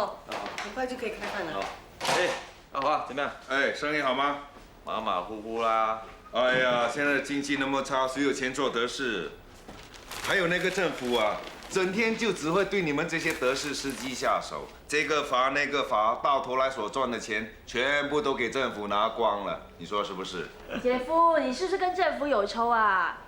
哦，很快就可以开饭了。好，哎，阿华怎么样？哎，生意好吗？马马虎虎啦。哎呀，现在经济那么差，谁有钱做德事？还有那个政府啊，整天就只会对你们这些德事司机下手，这个罚那个罚，到头来所赚的钱全部都给政府拿光了，你说是不是？姐夫，你是不是跟政府有仇啊？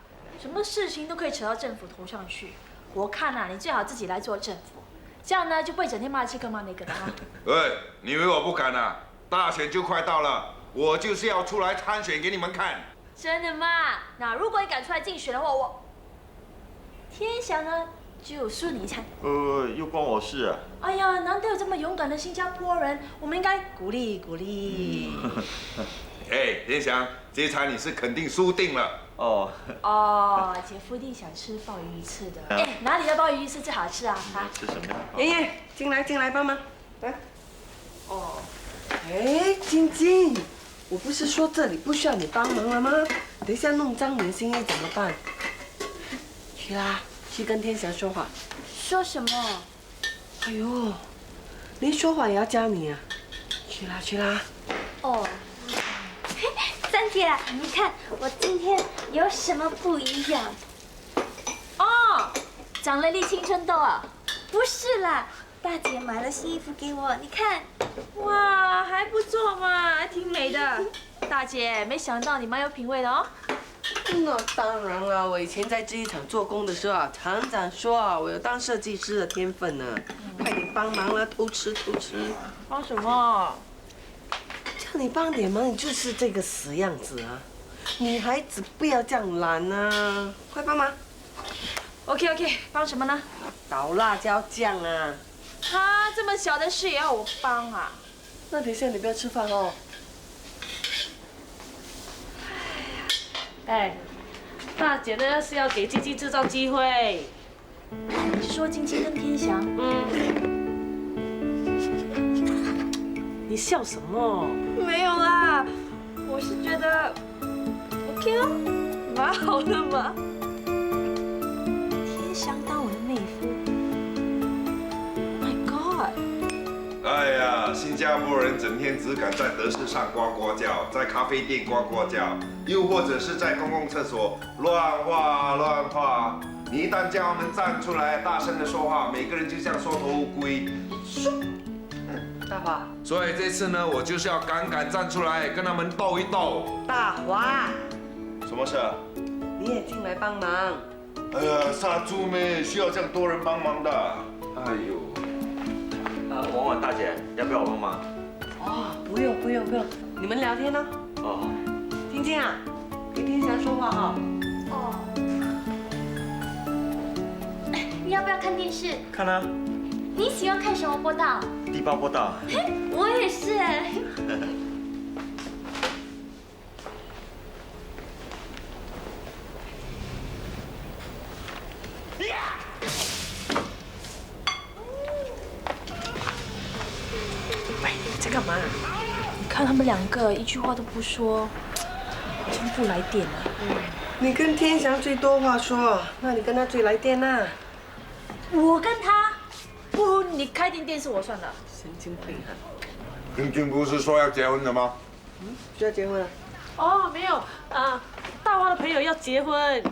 什么事情都可以扯到政府头上去。我看啊，你最好自己来做政府，这样呢就不会整天骂这个骂那个的啊。喂，你以为我不敢啊？大选就快到了，我就是要出来参选给你们看。真的吗？那如果你敢出来竞选的话，天祥呢就输你一餐。又关我事啊？哎呀，难得有这么勇敢的新加坡人，我们应该鼓励鼓励。哎，天祥，这一场你是肯定输定了。哦。哦，姐夫一定想吃鲍鱼鱼翅的。哎，哪里的鲍鱼鱼翅最好吃啊？啊？吃什么呀？妍妍，进来帮忙，来。哦。哎，晶晶，我不是说这里不需要你帮忙了吗？等一下弄脏明星衣怎么办？去啦，去跟天祥说话。说什么？哎呦，连说话也要教你啊！去啦。哦。三姐，你看我今天有什么不一样？哦，长了粒青春痘啊！不是啦，大姐买了新衣服给我，你看。哇，还不错嘛，还挺美的。大姐，没想到你蛮有品味的哦。那当然了，我以前在制衣厂做工的时候啊，厂长说啊，我有当设计师的天分呢。快点帮忙了，偷吃。帮什么？叫你帮点忙，你就是这个死样子啊！女孩子不要这样懒啊！快帮忙。OK， 帮什么呢？倒辣椒酱啊！哈，这么小的事也要我帮啊？那等一下你不要吃饭哦。哎，大姐呢是要给晶晶制造机会。你说晶晶跟天祥？你笑什么？没有啦，我是觉得 OK 哦，蛮好的嘛。天祥当我的妹夫 ，My God！ 哎呀，新加坡人整天只敢在德士上呱呱叫，在咖啡店呱呱叫，又或者是在公共厕所乱画。你一旦叫他们站出来，大声的说话，每个人就像缩头乌龟。大华，所以这次呢，我就是要敢站出来，跟他们斗一斗。大华，什么事啊？你也进来帮忙。哎呀，杀猪咩需要这样多人帮忙的？哎呦。婉婉大姐，要不要我帮忙？哦，不用，你们聊天呢。哦。晶晶啊，跟天祥说话哈。哦。你要不要看电视？看啊。你喜欢看什么播道？第8波道。我也是哎。喂，你在干嘛？你看他们两个一句话都不说，好像不来电了。你跟天祥最多话说，那你跟他最来电呐。我跟他，不如你开电视我算了。神经病啊！英俊不是说要结婚的吗？需要结婚了？哦，没有啊，大花的朋友要结婚。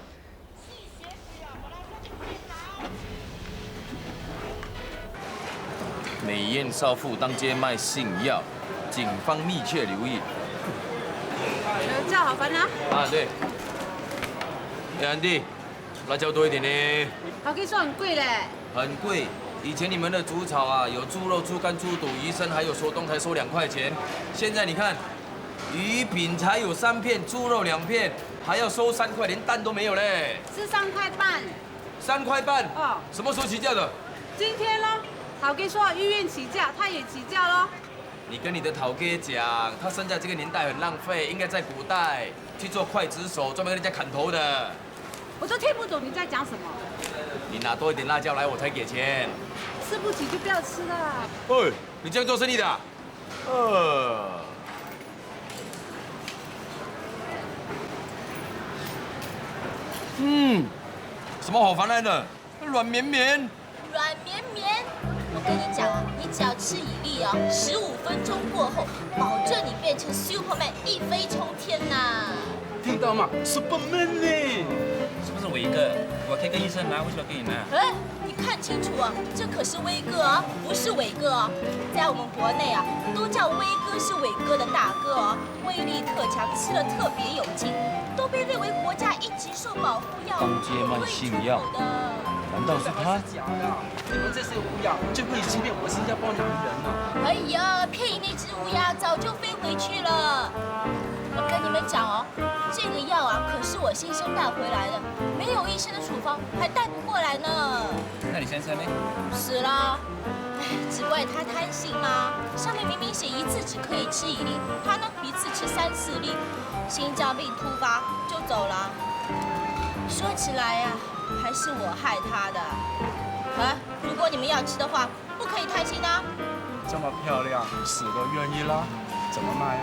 美艳少妇当街卖性药，警方密切留意。这样好烦啊！啊，对。哎，安迪，辣椒多一点呢。好，可以说很贵嘞。很贵。以前你们的煮炒啊，有猪肉、猪肝、猪肚、鱼生，还有手动才收2块钱。现在你看，鱼饼才有3片，猪肉2片，还要收3块，连蛋都没有嘞。是3块半。3块半？哦。什么时候起价的？今天咯，好给说医院起价，他也起价咯。你跟你的讨哥讲，他生在这个年代很浪费，应该在古代去做刽子手，专门跟人家砍头的。我都听不懂你在讲什么。你拿多一点辣椒来，我才给钱。吃不起就不要吃了。喂，你这样做生意的啊？什么好烦来的？软绵绵。软绵绵。我跟你讲啊，你只要吃啊，15分钟过后，保证你变成 Superman 一飞冲天呐！听到吗 ？Superman 呢？是不是伟哥？我可以跟医生拿，为什么给你拿？哎，你看清楚啊，这可是威哥啊，不是伟哥啊。在我们国内啊，都叫威哥是伟哥的大哥啊，威力特强，吃了特别有劲，都被列为国家一级受保护药物。当街卖性药的。难道是他？假的！你们这些乌鸦就可以欺骗我们新加坡男人了。哎呀，骗你那只乌鸦早就飞回去了。我跟你们讲哦，这个药啊可是我新生带回来的，没有医生的处方还带不过来呢。那你先生呢？死了。哎，只怪他贪心嘛，上面明明写一次只可以吃1粒，他呢一次吃3、4粒，心脏病突发就走了。说起来呀，还是我害他的。哎，如果你们要吃的话，不可以贪心啊。这么漂亮，死都愿意啦？怎么卖啊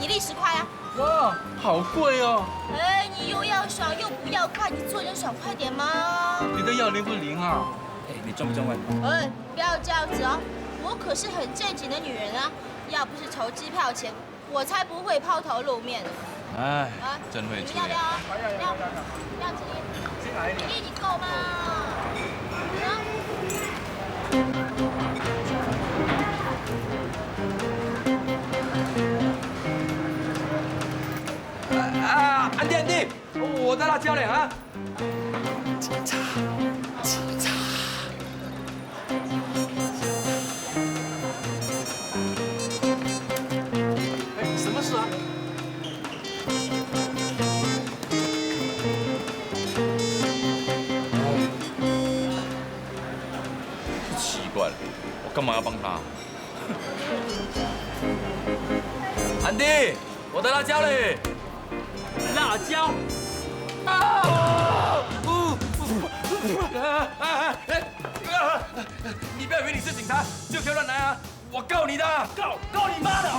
？1粒10块啊！哇，好贵哦！哎，你又要爽又不要快，你做人爽快点嘛！你的药灵不灵啊？哎，你中不中问？哎，不要这样子哦，我可是很正经的女人啊，要不是筹机票钱，我才不会抛头露面。哎，真会吃。你们要不要啊？要几粒？1粒你够吗？安迪安迪，我的辣椒脸啊！警察，警察！哎，什么事啊？奇怪了，我干嘛要帮他？安迪，我的辣椒嘞！辣椒！啊！你不要以为你是警察就可以乱来啊！我告你的！告你妈的！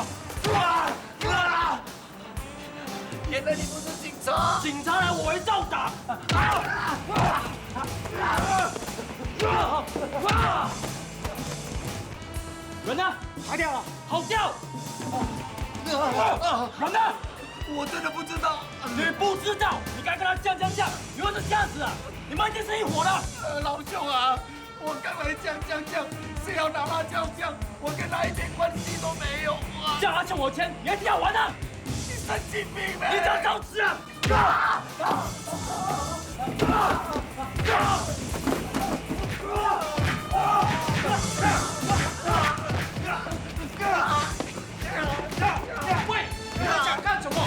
原来你不是警察！警察来我会照打！人呢？埋掉了，好掉！人呢？我真的不知道。你不知道？你该跟他降！你为什么这样子啊？你们一定是一伙的。老兄啊，我刚来降，是要拿辣椒酱，我跟他一点关系都没有啊！叫他欠我钱，你还要玩啊？你神经病呗！你这样找死啊！喂，你要想干什么？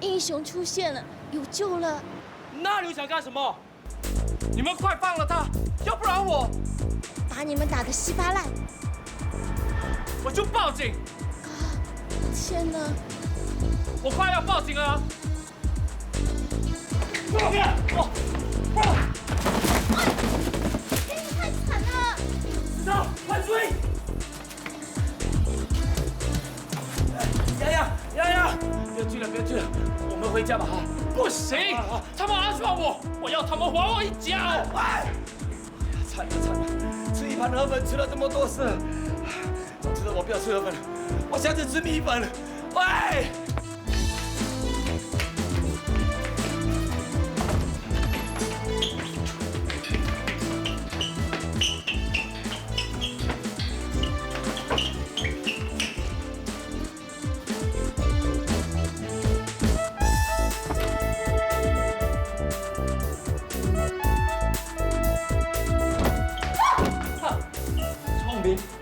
英雄出现了，有救了！那你想干什么？你们快放了他，要不然我把你们打得稀巴烂！就报警！天哪！我快要报警了！天你太惨了！石头，快追！呀！别去了，我们回家吧。不行，他们暗算我要他们还我一脚。惨了，吃一盘河粉吃了这么多次，早知道我不要吃河粉了，我下次吃米粉。喂！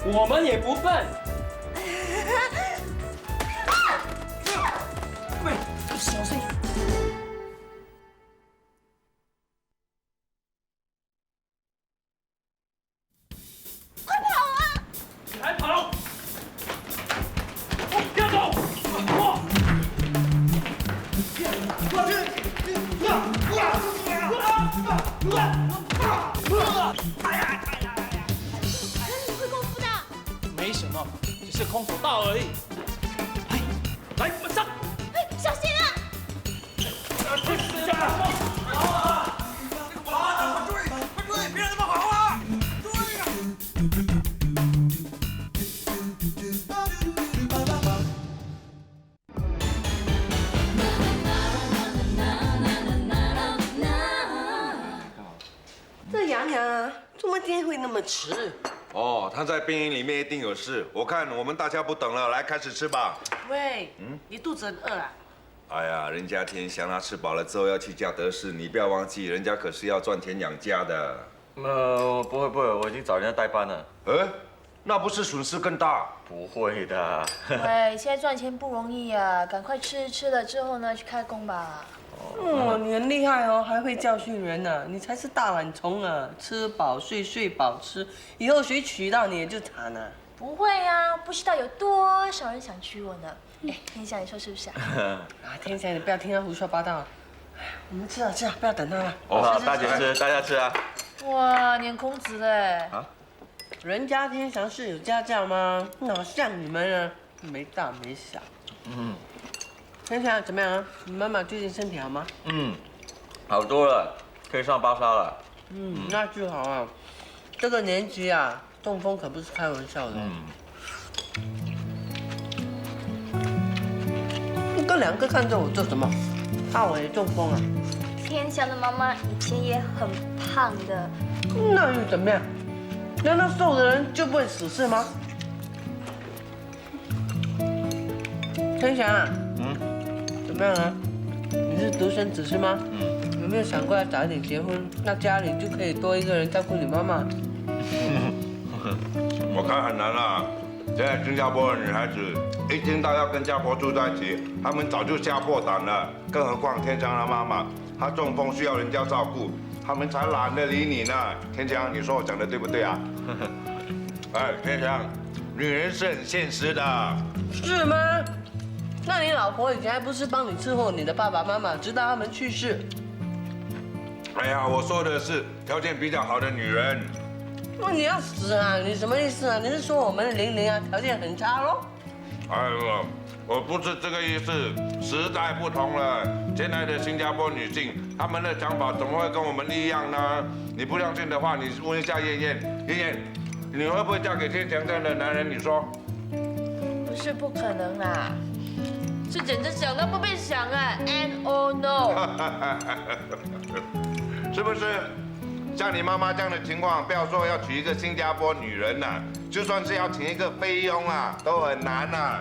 我们也不笨。喂，小心！快跑啊！你还跑？不要走！没什么，只是空手道而已。来，我们上！小心啊！去死吧！快追！别让他们跑啊！追呀！啊？怎么今天会那么迟？哦，他在兵营里面一定有事。我看我们大家不等了，来开始吃吧。喂，你肚子很饿啊？哎呀，人家天祥他吃饱了之后要去嫁德士，你不要忘记，人家可是要赚钱养家的。不会，我已经找人家代班了。那不是损失更大？不会的。喂，现在赚钱不容易啊，赶快吃了之后呢，去开工吧。你很厉害哦，还会教训人呢、你才是大懒虫啊！吃饱睡，睡饱吃，以后谁娶到你也就惨了。不会啊，不知道有多少人想娶我呢。哎，天祥，你说是不是啊？天祥，你不要听他胡说八道。我们吃啊，不要等他了。好，大姐吃，大家吃啊。哇，撵孔子嘞！人家天祥是有家教吗？哪像你们啊，没大没小。天祥怎么样啊？你妈妈最近身体好吗？好多了，可以上巴沙了。那就好啊。这个年纪啊，中风可不是开玩笑的。你哥两个看着我做什么？怕我也中风啊？天祥的妈妈以前也很胖的，那又怎么样？难道瘦的人就不会死是吗？天祥啊，怎么样啊？你是独生子是吗？有没有想过要早一点结婚，那家里就可以多一个人照顾你妈妈？我看很难啦。现在新加坡的女孩子一听到要跟家婆住在一起，她们早就吓破胆了。更何况天祥的妈妈，她中风需要人家照顾，她们才懒得理你呢。天祥，你说我讲的对不对啊？哎，天祥，女人是很现实的。是吗？那你老婆以前还不是帮你伺候你的爸爸妈妈，直到他们去世？哎呀，我说的是条件比较好的女人。那你要死啊！你什么意思啊？你是说我们00啊条件很差喽？哎呦，我不是这个意思，时代不同了，现在的新加坡女性，她们的想法怎么会跟我们一样呢？你不相信的话，你问一下燕燕，燕燕，你会不会嫁给天祥这样的男人？你说？不是不可能啦，这简直想都不必想啊 ！And oh no！ 是不是？像你妈妈这样的情况，不要说要娶一个新加坡女人呐，就算是要请一个菲佣啊，都很难呐。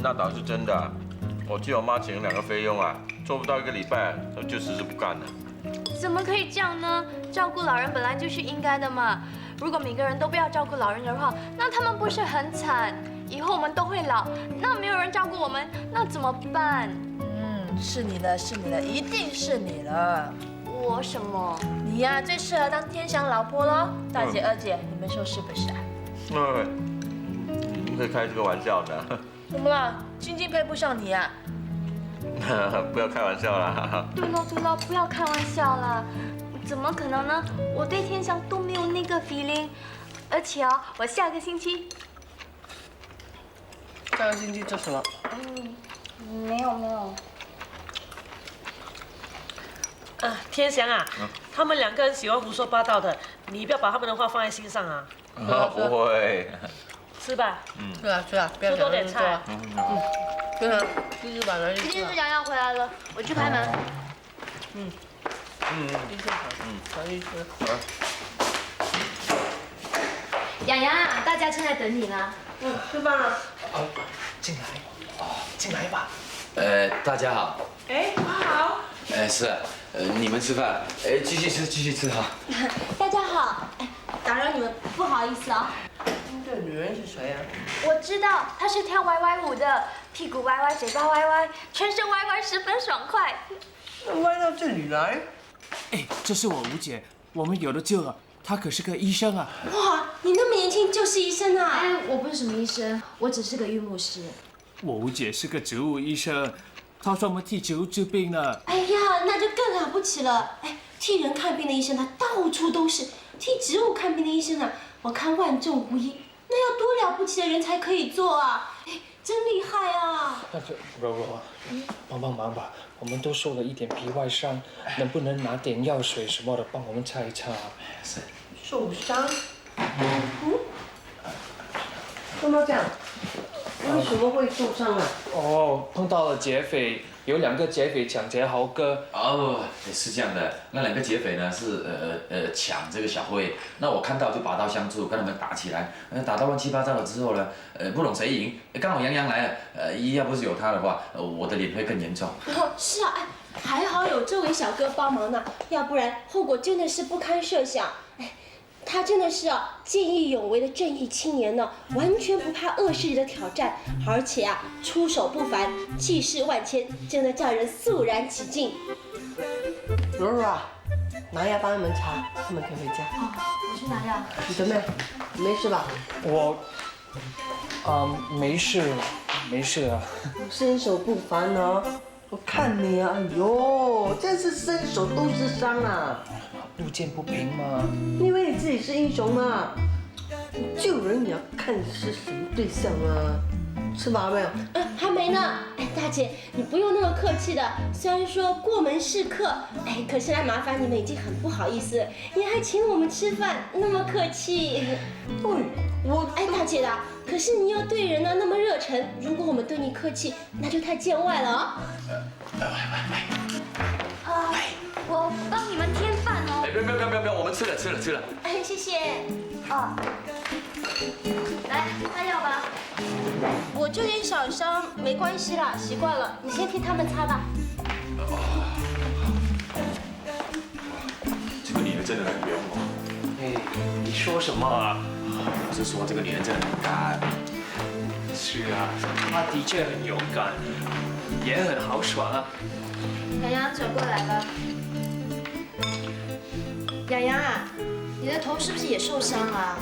那倒是真的。我记得我妈请了2个菲佣啊，做不到1个礼拜就辞职不干了。怎么可以这样呢？照顾老人本来就是应该的嘛。如果每个人都不要照顾老人的话，那他们不是很惨？以后我们都会老，那没有人照顾我们，那怎么办？是你了，一定是你了。我什么？你呀、最适合当天祥老婆喽。大姐、二姐，你们说是不是啊？你可以开这个玩笑的。怎么了？晶晶配不上你啊？不要开玩笑啦。对了，不要开玩笑啦。怎么可能呢？我对天祥都没有那个 feeling， 而且哦，我下个星期做什么？没有。天祥啊，他们2个人喜欢胡说八道的，你不要把他们的话放在心上啊。不会。吃吧。是啊，不要多点菜。对啊，继续把拿去吃啊。今天是洋洋回来了，我去开门。继续拿去吃。洋洋啊，大家正在等你呢。吃饭了。进来吧。大家好。哎，好。是，你们吃饭，继续吃哈。大家好，打扰你们，不好意思啊。这女人是谁啊？我知道，她是跳歪歪舞的，屁股歪歪，嘴巴歪歪，全身歪歪，十分爽快。歪到这里来？哎，这是我吴姐，我们有的救了，她可是个医生啊。哇，你那么年轻就是医生啊？哎，我不是什么医生，我只是个育牧师。我吴姐是个植物医生，她专门替植物治病呢。哎呀，那就更了不起了！哎，替人看病的医生他到处都是，替植物看病的医生啊，我看万中无一，那要多了不起的人才可以做啊！哎，真厉害啊！那就柔柔啊，帮忙吧，我们都受了一点皮外伤，能不能拿点药水什么的帮我们擦一擦？是。受伤？干嘛这样？为什么会受伤啊？碰到了劫匪，有2个劫匪抢劫豪哥。哦，是这样的，那2个劫匪呢是抢这个小慧，那我看到就拔刀相助，跟他们打起来，打到乱七八糟了之后呢，不懂谁赢，刚好杨洋来了，要不是有他的话，我的脸会更严重。哦，是啊，哎，还好有这位小哥帮忙呢，要不然后果真的是不堪设想。哎，他真的是见义勇为的正义青年呢，完全不怕恶势力的挑战，而且啊，出手不凡，气势万千，真的叫人肃然起敬。柔柔啊，拿药帮他们擦，他们可以回家。哦，我去拿药。你的妹，你没事吧？我，没事，没事啊。身手不凡哦，我看你啊，哎呦，真是身手都是伤啊。路见不平嘛。你以为你自己是英雄吗？救人也要看是什么对象啊。吃饱了没有？还没呢。哎，大姐，你不用那么客气的。虽然说过门是客，哎，可是来麻烦你们已经很不好意思了，你还请我们吃饭，那么客气。哎，大姐的，可是你又对人呢那么热忱，如果我们对你客气，那就太见外了哦。我帮你们添饭哦。哎，不要，我们吃了。哎，谢谢。哦，来擦药吧。我这点小伤没关系啦，习惯了。你先替他们擦吧。这个女人真的很勇哦。哎，你说什么啊？我是说这个女人真的很干。是啊，她的确很勇敢，也很豪爽啊。洋洋，走过来吧。洋洋啊，你的头是不是也受伤啊？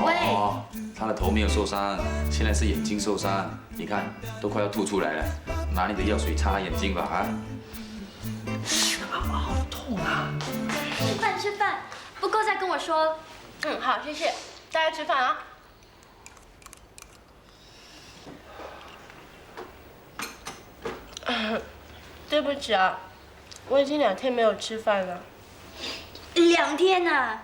喂。哦，她的头没有受伤，现在是眼睛受伤，你看都快要吐出来了，拿你的药水擦眼睛吧啊！好痛啊！吃饭，不够再跟我说。好，谢谢。大家吃饭啊。对不起啊，我已经2天没有吃饭了。2天啊？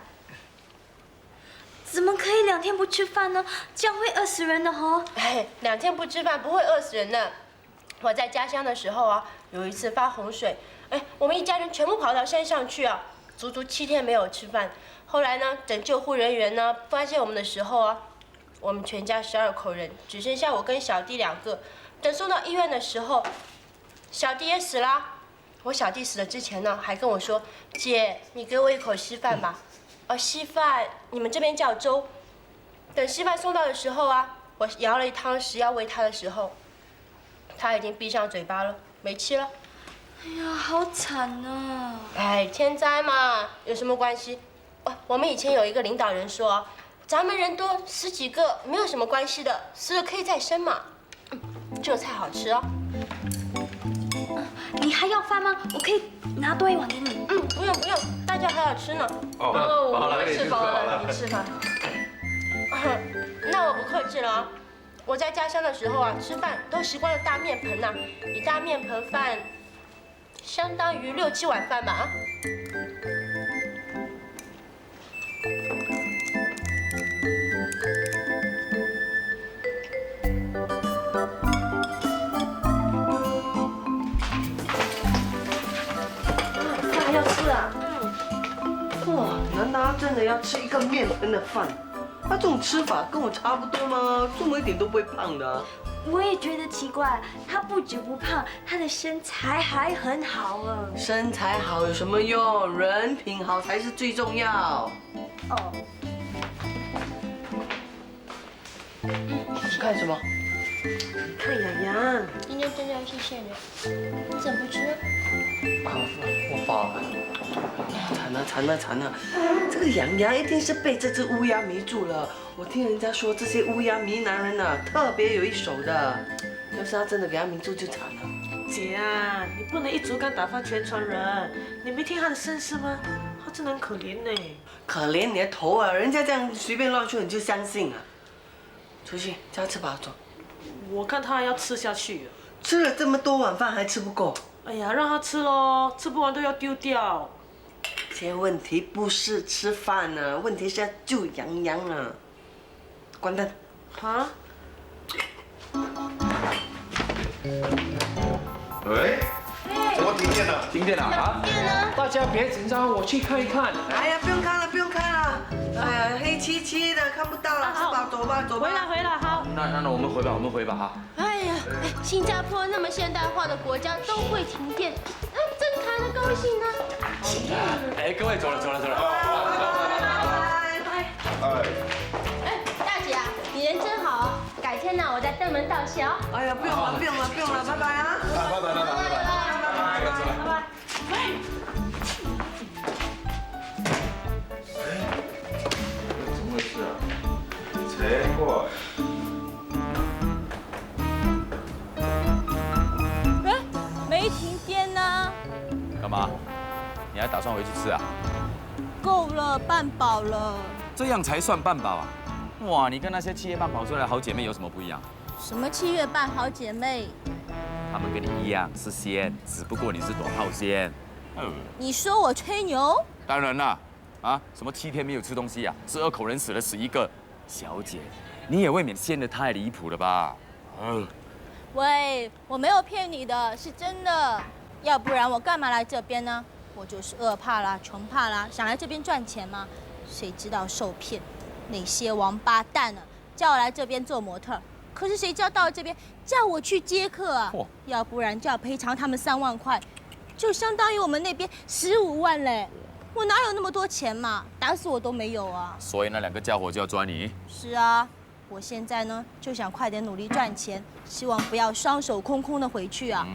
怎么可以2天不吃饭呢？这样会饿死人的哦。哎，2天不吃饭不会饿死人的。我在家乡的时候啊，有一次发洪水，哎，我们一家人全部跑到山上去啊，足足7天没有吃饭。后来呢，等救护人员呢发现我们的时候啊，我们全家12口人，只剩下我跟小弟2个。等送到医院的时候，小弟也死了。我小弟死了之前呢，还跟我说：“姐，你给我一口稀饭吧。”稀饭，你们这边叫粥。等稀饭送到的时候啊，我舀了一汤匙要喂他的时候，他已经闭上嘴巴了，没气了。哎呀，好惨啊！哎，天灾嘛，有什么关系？我们以前有一个领导人说，咱们人多10几个没有什么关系的，死了可以再生嘛。这个菜好吃哦。你还要饭吗？我可以拿多1碗给你。不用，大家还要吃呢。我吃饱了，你吃吧。那我不客气了啊。我在家乡的时候啊，吃饭都习惯了大面盆呐，一大面盆饭，相当于6、7碗饭吧啊。饭要吃啊？哇，难道他真的要吃1个面盆的饭？他这种吃法跟我差不多吗？这么一点都不会胖的。我也觉得奇怪，他不止不胖，他的身材还很好啊。身材好有什么用？人品好才是最重要。哦。你看什么？看洋洋。今天真的要谢谢你，你怎么不吃？我饱了。惨了！这个洋洋一定是被这只乌鸦迷住了。我听人家说，这些乌鸦迷男人啊，特别有一手的。要是他真的给他迷住，就惨了。姐啊，你不能一竹竿打翻全船人。你没听他的身世吗？他真的很可怜呢。可怜你的头啊！人家这样随便乱说，你就相信啊？出去，叫他吃饱走。我看他还要吃下去。吃了这么多碗饭还吃不够。哎呀，让他吃咯，吃不完都要丢掉。这问题不是吃饭呢，问题是要救洋洋啊！关灯。啊？喂，怎么停电了？停电了啊？大家别紧张，我去看一看。哎呀，不用看了，不用看了。哎呀，黑漆漆的，看不到了，是吧？走吧，走吧。回来，好。那我们回吧哈。哎呀，新加坡那么现代化的国家都会停电，正谈的高兴呢。哎，各位走了。哎，大姐啊，你人真好，改天呢我再登门道谢哦。哎呀，不用了，拜拜啊。拜。怎么回事啊？才怪。没停电呢。干嘛？你还打算回去吃啊？够了，半饱了。这样才算半饱啊！哇，你跟那些7月半跑出来的好姐妹有什么不一样？什么7月半好姐妹？她们跟你一样是仙，只不过你是朵好仙。你说我吹牛？当然啦，啊，什么7天没有吃东西啊，12口人死了11个。小姐，你也未免仙得太离谱了吧？喂，我没有骗你的，是真的。要不然我干嘛来这边呢？我就是饿怕啦，穷怕啦，想来这边赚钱吗？谁知道受骗，那些王八蛋呢，叫我来这边做模特，可是谁知道到了这边叫我去接客啊？要不然就要赔偿他们3万块，就相当于我们那边15万嘞。我哪有那么多钱嘛？打死我都没有啊！所以那2个家伙就要抓你。是啊，我现在呢就想快点努力赚钱，希望不要双手空空的回去啊。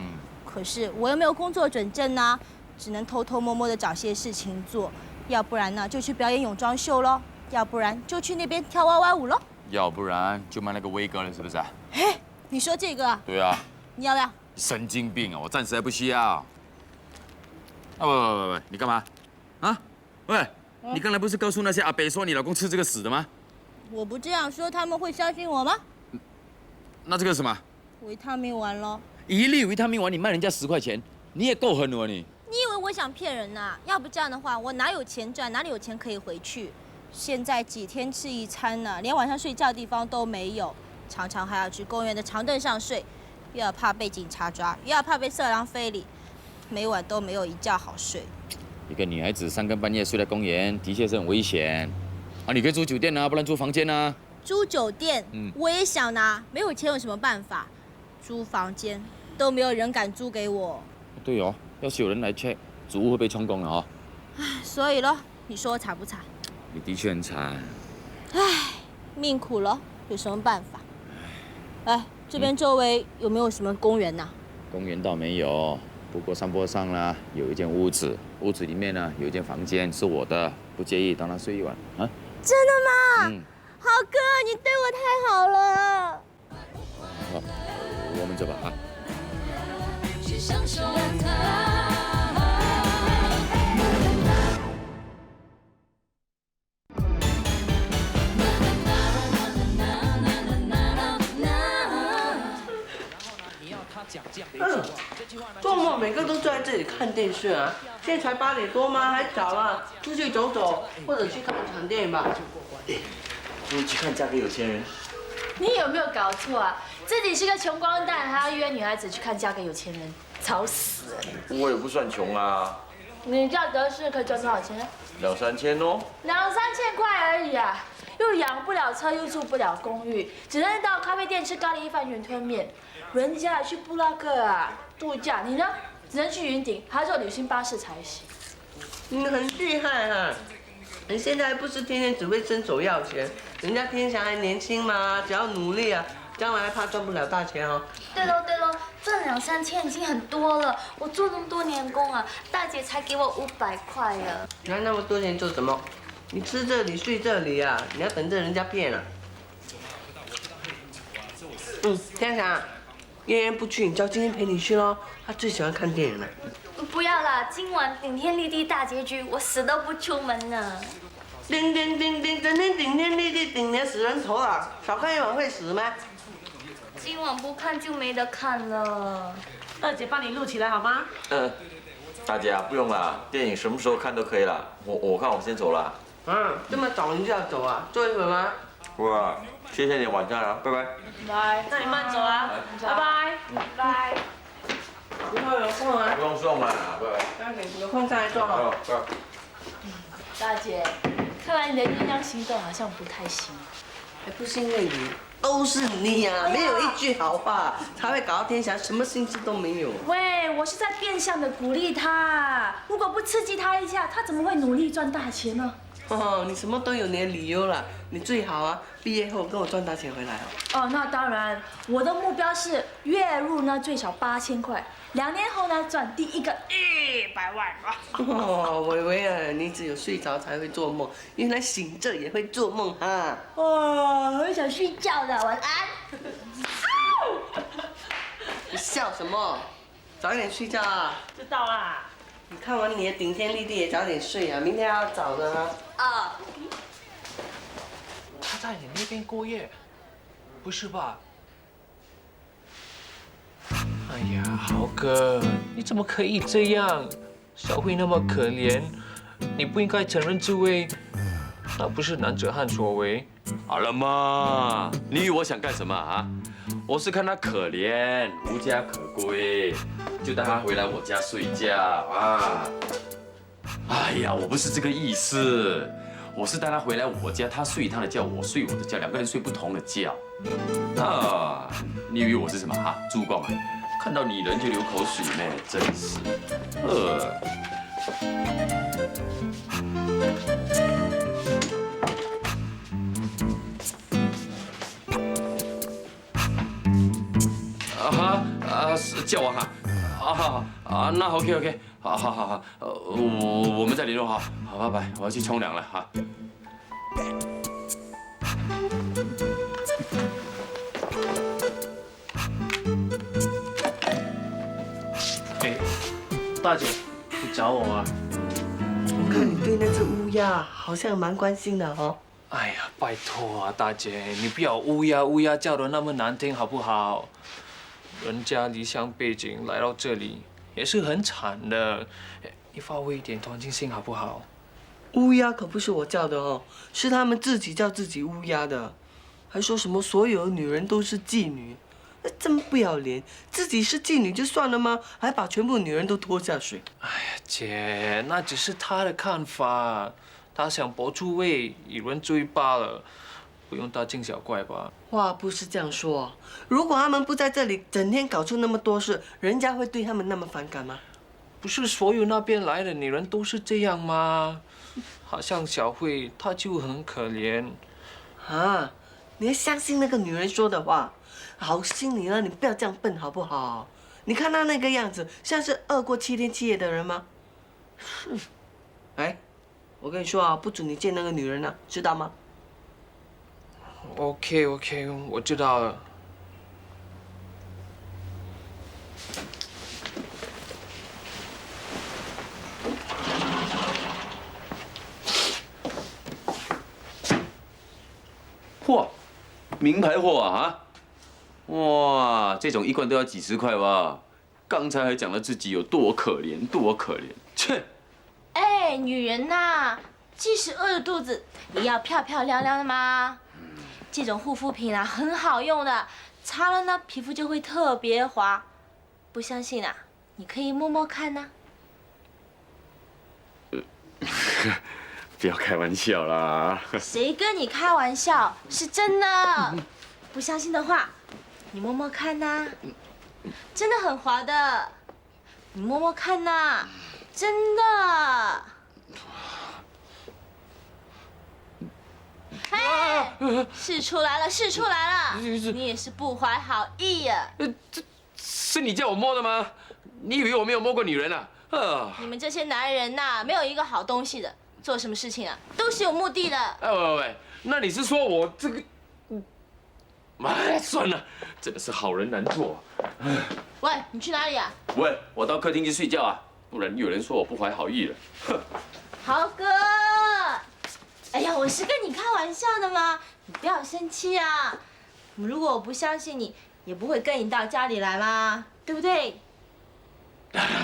可是我又没有工作准证啊，只能偷偷摸摸的找些事情做，要不然呢就去表演泳装秀咯，要不然就去那边跳歪歪舞咯，要不然就卖那个威哥了，是不是啊？嘿，你说这个啊？对啊。你要不要？神经病啊！我暂时还不需要。啊不，你干嘛？啊？喂，你刚才不是告诉那些阿伯说你老公吃这个死的吗？我不这样说，他们会相信我吗？那这个是什么？维他命丸咯。1粒维他命丸你卖人家10块钱，你也够狠了你。你以为我想骗人呐？要不这样的话，我哪有钱赚，哪里有钱可以回去？现在几天吃一餐呢，连晚上睡觉的地方都没有，常常还要去公园的长凳上睡，又要怕被警察抓，又要怕被色狼非礼，每晚都没有一觉好睡。一个女孩子3更半夜睡在公园，的确是很危险。啊，你可以住酒店啊，不然住房间啊。租酒店，我也想拿，没有钱有什么办法？租房间都没有人敢租给我。对哦，要是有人来 check， 主屋会被充公了哦。唉，所以咯，你说我惨不惨？你的确很惨。唉，命苦了，有什么办法？哎，这边周围有没有什么公园呐？公园倒没有，不过山坡上呢有一间屋子，屋子里面呢有一间房间是我的，不介意当他睡一晚啊？真的吗？豪哥，你对我太好了。好，我们走吧啊。周末每个都坐在这里看电视啊！现在才8点多吗？还早啊，出去走走，或者去看场电影吧。不如去看《嫁给有钱人》。你有没有搞错啊？自己是个穷光蛋，还要约女孩子去看《嫁给有钱人》，吵死了！我也不算穷啊。你叫德士可以赚多少钱？2、3千哦。2、3千块而已啊！又养不了车，又住不了公寓，只能到咖啡店吃咖喱饭、云吞面。人家去布拉格啊度假，你呢？只能去云顶，还要坐旅行巴士才行。你很厉害哈！你现在不是天天只会伸手要钱，人家天祥还年轻嘛，只要努力啊，将来怕赚不了大钱哦。对喽对喽，赚2、3千已经很多了，我做那么多年工啊，大姐才给我500块呀。拿那么多钱做什么？你吃这里睡这里啊，你要等着人家骗啊。天祥。妍妍不去，你叫晶晶陪你去咯。她最喜欢看电影了。不要啦，今晚顶天立地大结局，我死都不出门呢。顶，整天顶天立地，顶你死人头了，少看一晚会死吗？今晚不看就没得看了。二姐帮你录起来好吗？大姐啊，不用啦，电影什么时候看都可以啦。我看我先走了。这么早你就要走啊？坐一会儿吗？哇，谢谢你晚餐啊，拜拜。拜，那你慢走啊，拜拜，拜。以后有空啊，不用送了，不。那你有空再来做哦。大姐，看来你的阴阳行动好像不太行。还不是因为你，都是你啊！没有一句好话，才会搞到天祥什么心机都没有。喂，我是在变相的鼓励他，如果不刺激他一下，他怎么会努力赚大钱呢？哦，你什么都有你的理由啦。你最好啊，毕业后跟我赚大钱回来哦。哦，那当然，我的目标是月入呢最少8000块，2年后呢赚第一个100万吧。哦，伟伟啊，你只有睡着才会做梦，原来醒着也会做梦哈。哦，很想睡觉的，晚安。你笑什么？早点睡觉啊。知道啦。你看完你的顶天立地也早点睡啊，明天还要早的啊。啊。他在你那边过夜，不是吧？哎呀，豪哥，你怎么可以这样？小慧那么可怜，你不应该承认这位，那不是男子汉所为。好了嘛，你以为我想干什么啊？我是看他可怜，无家可归，就带他回来我家睡觉啊。哎呀，我不是这个意思，我是带他回来我家，他睡他的觉，我睡我的觉，2个人睡不同的觉。啊，你以为我是什么啊？猪公啊？看到女人就流口水呢，真是。是叫我哈，那 OK， 好，我们再联络哈，好，拜拜，我要去冲凉了哈。哎，大姐，你找我啊？我看你对那只乌鸦好像蛮关心的哦。哎呀，拜托啊，大姐，你不要乌鸦叫得那么难听好不好？人家离乡背井来到这里也是很惨的，你发挥一点同情心好不好？乌鸦可不是我叫的哦，是他们自己叫自己乌鸦的，还说什么所有女人都是妓女，这么不要脸！自己是妓女就算了吗？还把全部女人都拖下水。哎呀，姐，那只是他的看法，他想博出位，以人追罢了。不用大惊小怪吧？话不是这样说，如果他们不在这里，整天搞出那么多事，人家会对他们那么反感吗？不是所有那边来的女人都是这样吗？好像小慧，她就很可怜。啊，你还相信那个女人说的话？好心你了，你不要这样笨好不好？你看她那个样子，像是饿过7天7夜的人吗？是。哎，我跟你说啊，不准你见那个女人了，知道吗？ OK， 我知道了。嚯，名牌货啊！哇，这种1罐都要几10块吧？刚才还讲了自己有多可怜，多可怜，切！哎，女人呐，即使饿着肚子，也要漂漂亮亮的嘛。 这种护肤品啊，很好用的，擦了呢，皮肤就会特别滑。不相信啊，你可以摸摸看呐。不要开玩笑啦！谁跟你开玩笑？是真的。不相信的话，你摸摸看呐，真的很滑的。你摸摸看呐，真的。 哎，试出来了，试出来了！你也是不怀好意呀！这是你叫我摸的吗？你以为我没有摸过女人啊？你们这些男人呐，没有一个好东西的，做什么事情啊，都是有目的的。哎喂，那你是说我这个？哎，算了，真的是好人难做。喂，你去哪里啊？喂，我到客厅去睡觉啊，不然有人说我不怀好意了。哼。豪哥。 哎呀，我是跟你开玩笑的嘛，你不要生气啊。如果我不相信你，也不会跟你到家里来嘛，对不对？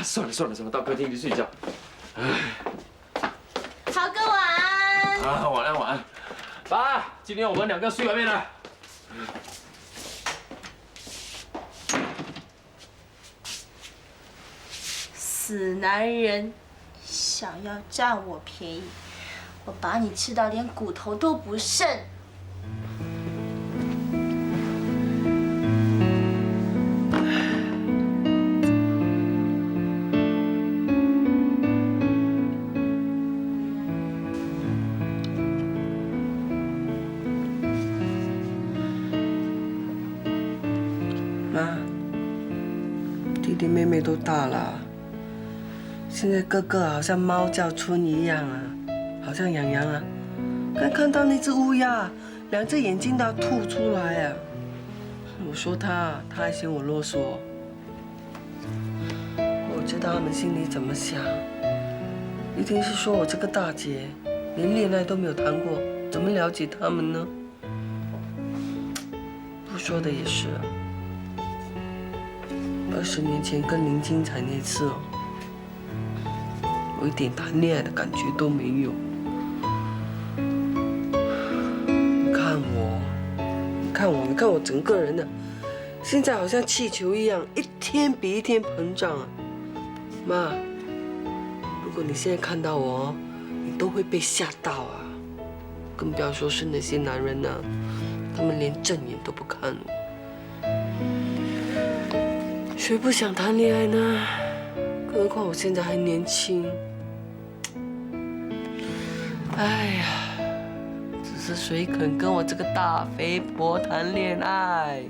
算了，到客厅去睡觉。豪哥晚安。啊，晚安。爸，今天我们2个睡外面了。哎， ，死男人，想要占我便宜，我把你吃到连骨头都不剩。妈，弟弟妹妹都大了，现在个个好像猫叫春一样啊，好像洋洋啊。刚看到那只乌鸦，2只眼睛都要吐出来啊！我说他还嫌我啰嗦。我知道他们心里怎么想，一定是说我这个大姐连恋爱都没有谈过，怎么了解他们呢？不说的也是啊。20年前跟林金彩那次哦，我一点谈恋爱的感觉都没有。你看我整个人呢，现在好像气球一样，一天比一天膨胀啊！妈，如果你现在看到我，你都会被吓到啊！更不要说是那些男人呢，他们连正眼都不看我。谁不想谈恋爱呢？更何况我现在还年轻。哎呀，只是谁肯跟我这个大肥婆谈恋爱？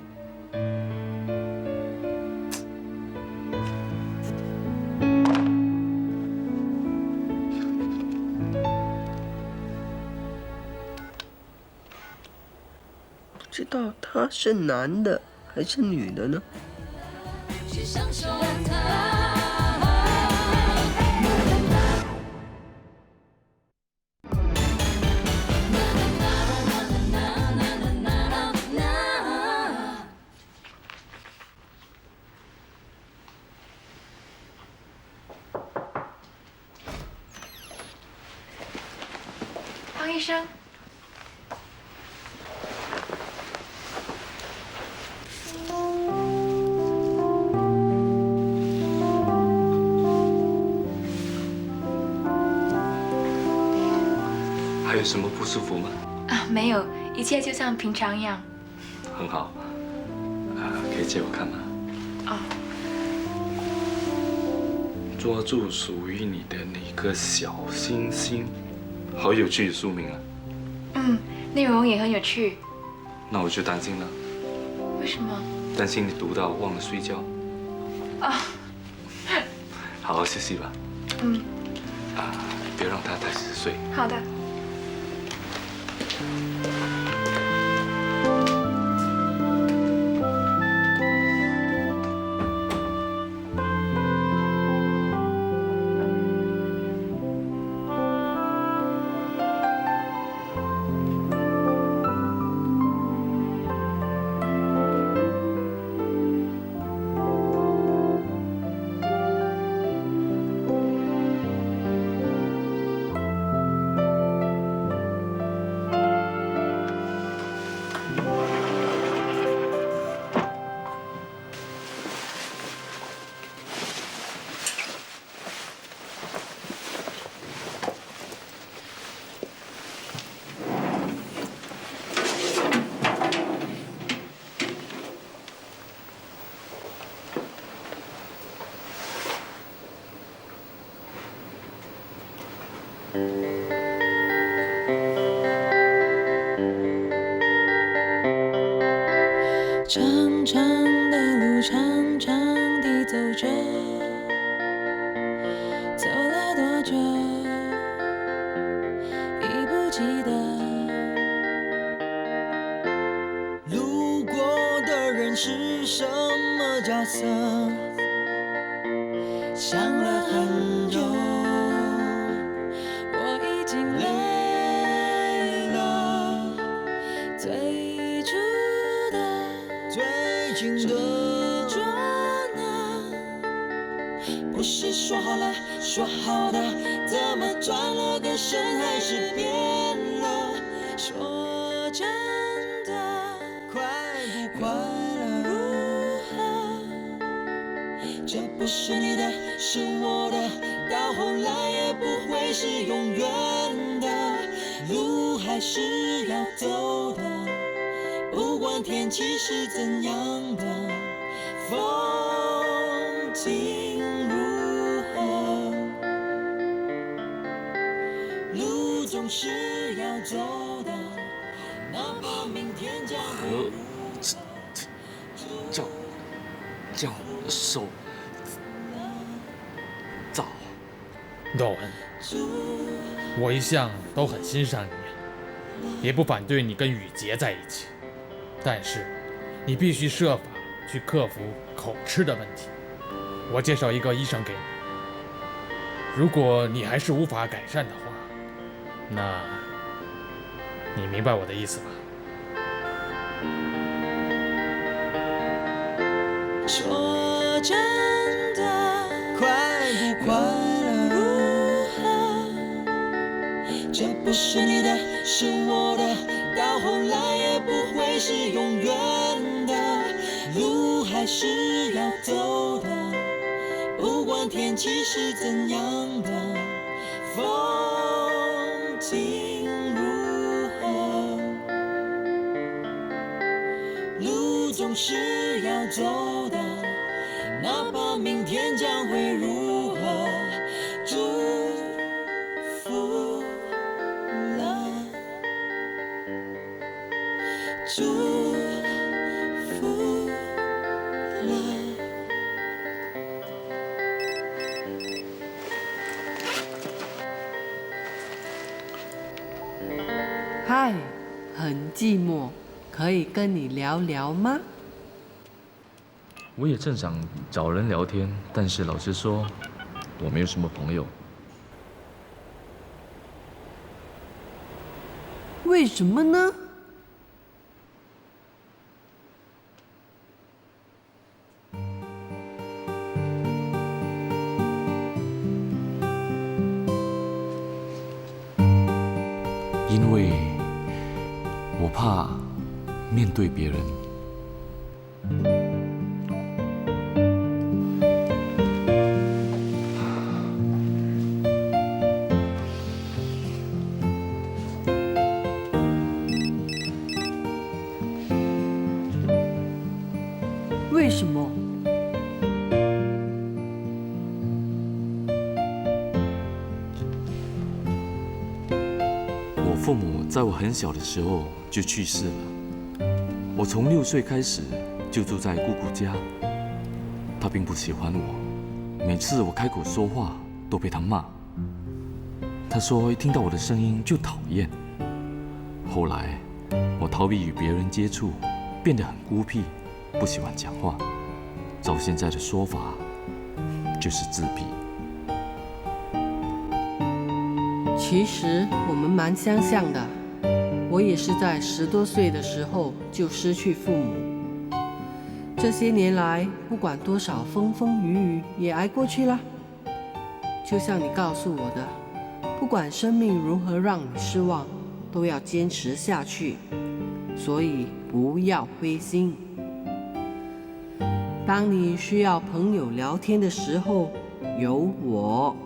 不知道他是男的还是女的呢？去享受它。方医生。还有什么不舒服吗？啊，没有，一切就像平常一样。很好，可以借我看吗？哦。捉住属于你的那颗小星星，好有趣的书名啊！嗯，内容也很有趣。那我就担心了。为什么？担心你读到忘了睡觉。啊。好好休息吧。嗯。别让他太迟睡。好的。长长的路，长长地走着，走了多久已不记得。路过的人是什么角色？想了很久，我已经累了。最初最近的捉拿，不是说好了说好的，怎么转了个身还是变了？说真的，快不快乐如何？这不是你的，是我的，到后来也不会是永远的，路还是要走的，不管天气是怎样的，风景如何，路总是要走的，哪怕明天将会叫手早。窦文，我一向都很欣赏你，也不反对你跟雨洁在一起，但是你必须设法去克服口吃的问题。我介绍一个医生给你，如果你还是无法改善的话，那你明白我的意思吧？说真的，快不快乐如何？这不是你的，是我的，到后来也不会是永远的，路还是要走的，不管天气是怎样的，风景如何，路总是要走的，哪怕明天将会如何，祝福了，祝福了。嗨，很寂寞，可以跟你聊聊吗？我也正想找人聊天，但是老实说，我没有什么朋友。为什么呢？因为我怕面对别人。为什么？我父母在我很小的时候就去世了，我从6岁开始就住在姑姑家。她并不喜欢我，每次我开口说话都被她骂。她说一听到我的声音就讨厌。后来我逃避与别人接触，变得很孤僻，不喜欢讲话。照现在的说法，就是自闭。其实我们蛮相像的，我也是在10多岁的时候就失去父母。这些年来，不管多少风风雨雨，也挨过去了。就像你告诉我的，不管生命如何让你失望，都要坚持下去。所以不要灰心。当你需要朋友聊天的时候，有我。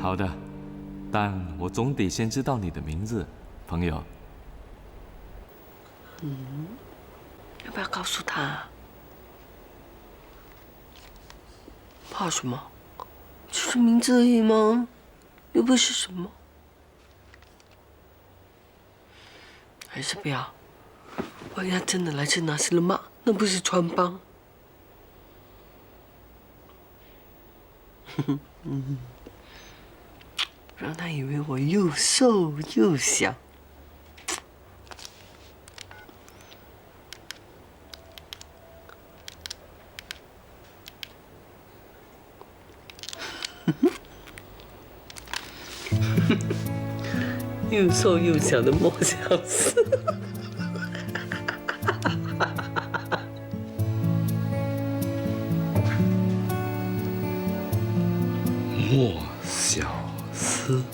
好的，但我总得先知道你的名字，朋友。要不要告诉他？怕什么？就是名字而已吗？又不是什么。还是不要？万一他真的来自拿西了骂，那不是穿帮？让他以为我又瘦又小。又瘦又小的莫小四。莫小思。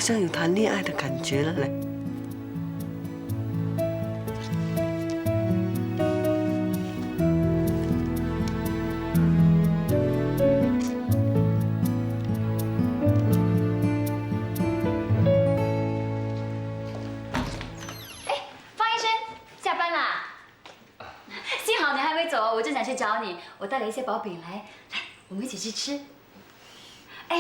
像有谈恋爱的感觉了嘞。方医生，下班啦！幸好你还没走，我正想去找你。我带了一些薄饼来，我们一起去吃。哎，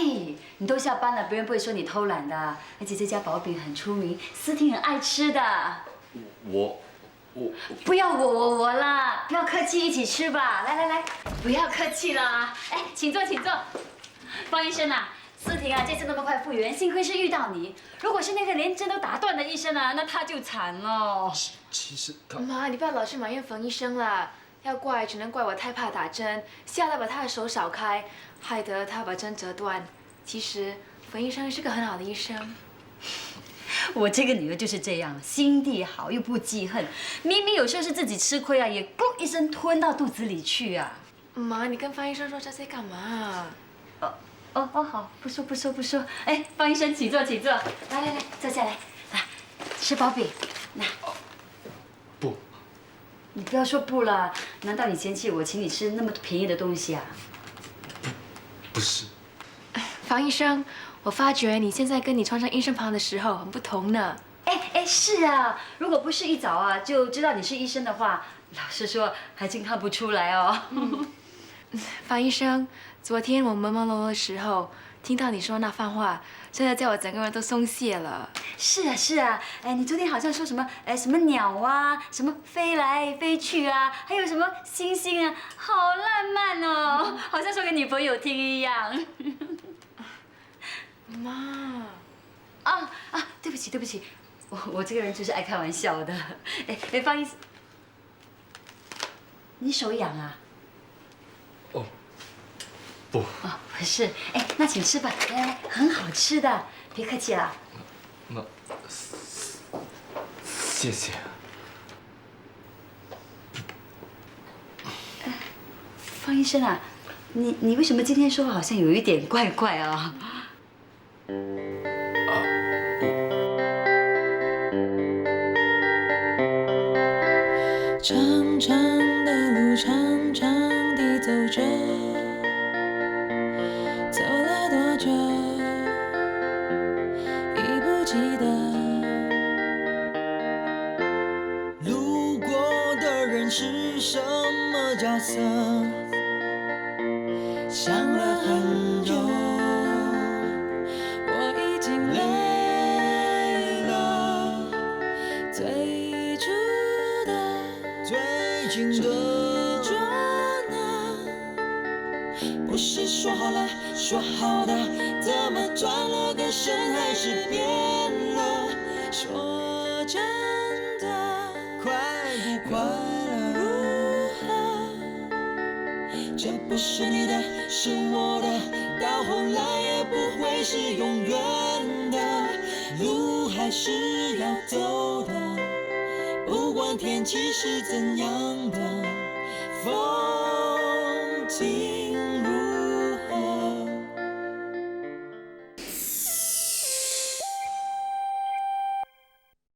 你都下班了，别人不会说你偷懒的。而且这家薄饼很出名，思婷很爱吃的。我不要我啦，不要客气，一起吃吧。来，不要客气啦。哎，请坐，请坐。方医生啊，思婷啊，这次那么快复原，幸亏是遇到你。如果是那个连针都打断的医生啊，那他就惨了。其实妈，你不要老是埋怨冯医生啦。要怪只能怪我太怕打针，吓得把他的手少开，害得他把针折断。其实冯医生是个很好的医生。我这个女儿就是这样，心地好又不记恨，明明有时候是自己吃亏啊，也咕一声吞到肚子里去啊。妈，你跟方医生说这些干嘛？好，不说。哎，方医生，请坐，请坐。来，坐下来，来吃薄饼。那不，你不要说不了，难道你嫌弃我请你吃那么便宜的东西啊？不是。方医生，我发觉你现在跟你穿上医生袍的时候很不同呢。哎，是啊，如果不是一早啊就知道你是医生的话，老实说还真看不出来哦。方医生，昨天我朦朦胧胧的时候听到你说那番话，真的叫我整个人都松懈了。是啊，哎，你昨天好像说什么什么鸟啊，什么飞来飞去啊，还有什么星星啊，好浪漫哦，好像说给女朋友听一样。妈，对不起，我这个人就是爱开玩笑的。哎，方医生，你手痒啊？不。不是，哎，那请吃吧，来，很好吃的，别客气了。那谢谢。方医生啊，你为什么今天说话好像有一点怪怪啊？长长的路，长长地走着，走了多久已不记得。路过的人是什么角色？想了很久，我已经累了。最初的最近的捉拿，不是说好了说好的，怎么转了个身还是变了？说真的，快不快乐？这不是你的，是我的，到后来也不会是永远的，路还是要走的，不管天气是怎样的风景。